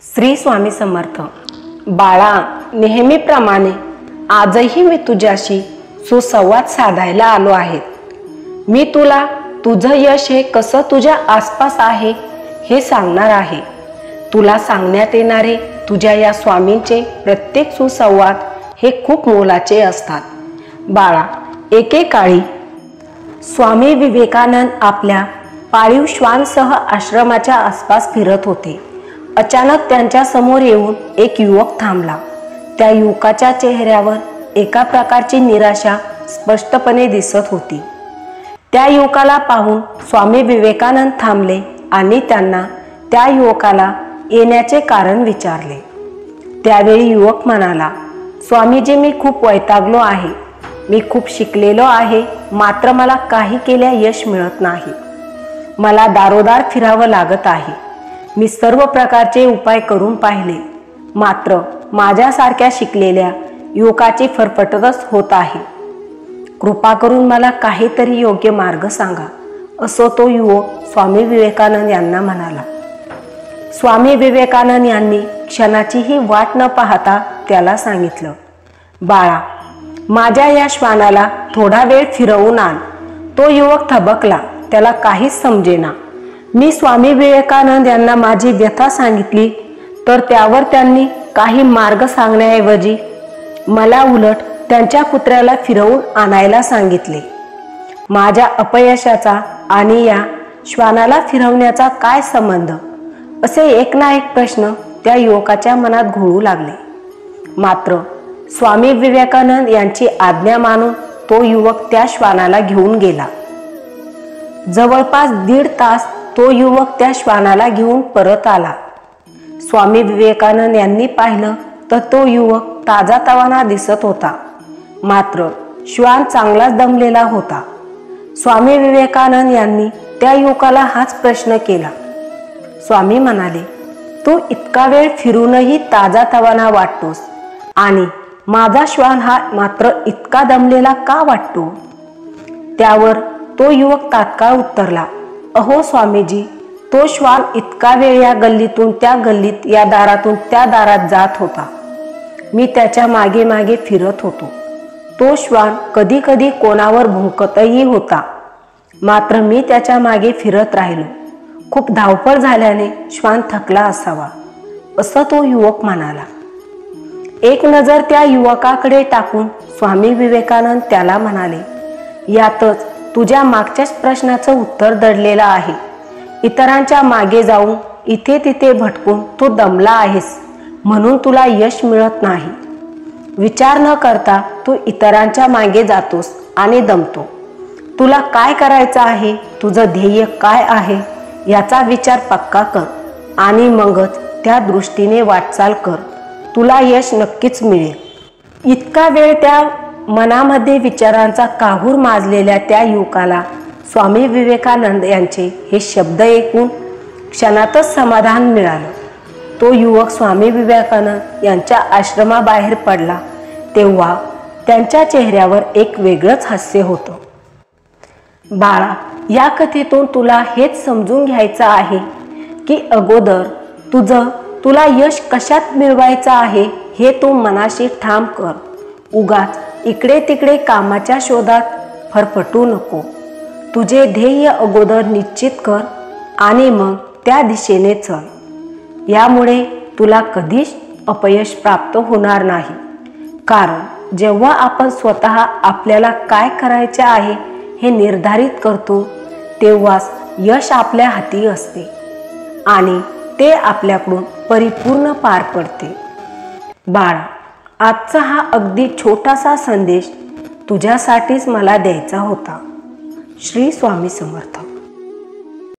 श्री स्वामी समर्थ। बाळा, नेहमीप्रमाणे आजही मी तुझ्याशी सुसंवाद साधायला आलो आहे। मी तुला तुझं यश हे कसं तुझ्या आसपास आहे हे सांगणार आहे। तुला सांगण्यात येणारे तुझ्या या स्वामींचे प्रत्येक सुसंवाद हे खूप मोलाचे असतात। बाळा, एकेकाळी स्वामी विवेकानंद आपल्या पाळीव श्वानसह आश्रमाच्या आसपास फिरत होते। अचानक त्यांच्या समोर येऊन एक युवक थांबला। त्या युवकाच्या चेहऱ्यावर एका प्रकारची निराशा स्पष्टपणे दिसत होती। त्या युवकाला पाहून स्वामी विवेकानंद थांबले आणि त्यांना त्या युवकाला येण्याचे कारण विचारले। त्यावेळी युवक म्हणाला, स्वामीजी, मी खूप वैतागलो आहे। मी खूप शिकलेलो आहे, मात्र मला काही केल्या यश मिळत नाही। मला दारोदार फिरावं लागत आहे। मी सर्व प्रकारचे उपाय करून पाहिले, मात्र माझ्यासारख्या शिकलेल्या युवकाची फरफटच होत आहे। कृपा करून मला काहीतरी योग्य मार्ग सांगा, असं तो युवक स्वामी विवेकानंद यांना म्हणाला। स्वामी विवेकानंद यांनी क्षणाचीही वाट न पाहता त्याला सांगितलं, बाळा, माझ्या या श्वानाला थोडा वेळ फिरवून आण। तो युवक थबकला, त्याला काहीच समजेना। मी स्वामी विवेकानंद यांना माझी व्यथा सांगितली, तर त्यावर त्यांनी काही मार्ग सांगण्याऐवजी मला उलट त्यांच्या कुत्र्याला फिरवून आणायला सांगितले। माझ्या अपयशाचा आणि या श्वानाला फिरवण्याचा काय संबंध? असे एक ना एक प्रश्न त्या युवकाच्या मनात घोळू लागले। मात्र स्वामी विवेकानंद यांची आज्ञा मानून तो युवक त्या श्वानाला घेऊन गेला। जवळपास 1.5 तास तो युवक त्या श्वानाला घेऊन परत आला। स्वामी विवेकानंद यांनी पाहिलं तर तो युवक ताजातवाना दिसत होता, मात्र श्वान चांगलाच दमलेला होता। स्वामी विवेकानंद यांनी त्या युवकाला हाच प्रश्न केला। स्वामी म्हणाले, तू इतका वेळ फिरूनही ताजातवाना वाटतोस आणि माझा श्वान हा मात्र इतका दमलेला का वाटतो? त्यावर तो युवक तात्काळ उत्तरला, अहो स्वामीजी, तो श्वान इतका वेळ या गल्लीतून त्या गल्लीत, या दारातून त्या दारात जात होता। मी त्याच्या मागे मागे फिरत होतो। तो श्वान कधी कधी कोणावर भुंकतही होता, मात्र मी त्याच्या मागे फिरत राहिलो। खूप धावपळ झाल्याने श्वान थकला असावा, असं तो युवक म्हणाला। एक नजर त्या युवकाकडे टाकून स्वामी विवेकानंद त्याला म्हणाले, यातच तुझ्या मागच्याच प्रश्नाचं उत्तर दडलेलं आहे। इतरांच्या मागे जाऊन इथे तिथे भटकून तू दमला आहेस, म्हणून तुला यश मिळत नाही। विचार न करता तू इतरांच्या मागे जातोस आणि दमतो। तुला काय करायचं आहे, तुझं ध्येय काय आहे याचा विचार पक्का कर आणि मगच त्या दृष्टीने वाटचाल कर। तुला यश नक्कीच मिळेल। इतका वेळ त्या मनामध्ये विचारांचा काहूर माजलेल्या त्या युवकाला स्वामी विवेकानंद यांचे हे शब्द ऐकून क्षणातच समाधान मिळालं। तो युवक स्वामी विवेकानंद यांच्या आश्रमाबाहेर पडला तेव्हा त्यांच्या चेहऱ्यावर एक वेगळंच हास्य होतं। बाळा, या कथेतून तुला हेच समजून घ्यायचं आहे की अगोदर तुला यश कशात मिळवायचं आहे हे तू मनाशी ठाम कर। उगाच इकडे तिकडे कामाच्या शोधात फरफटू नको। तुझे ध्येय अगोदर निश्चित कर आणि मग त्या दिशेने चल। यामुळे तुला कधीच अपयश प्राप्त होणार नाही, कारण जेव्हा आपण स्वतः आपल्याला काय करायचे आहे हे निर्धारित करतो तेव्हाच यश आपल्या हाती असते आणि ते आपल्याकडून परिपूर्ण पार पडते। बाळा, आजचा हा अगदी छोटासा संदेश तुझ्यासाठीच मला द्यायचा होता। श्री स्वामी समर्थ।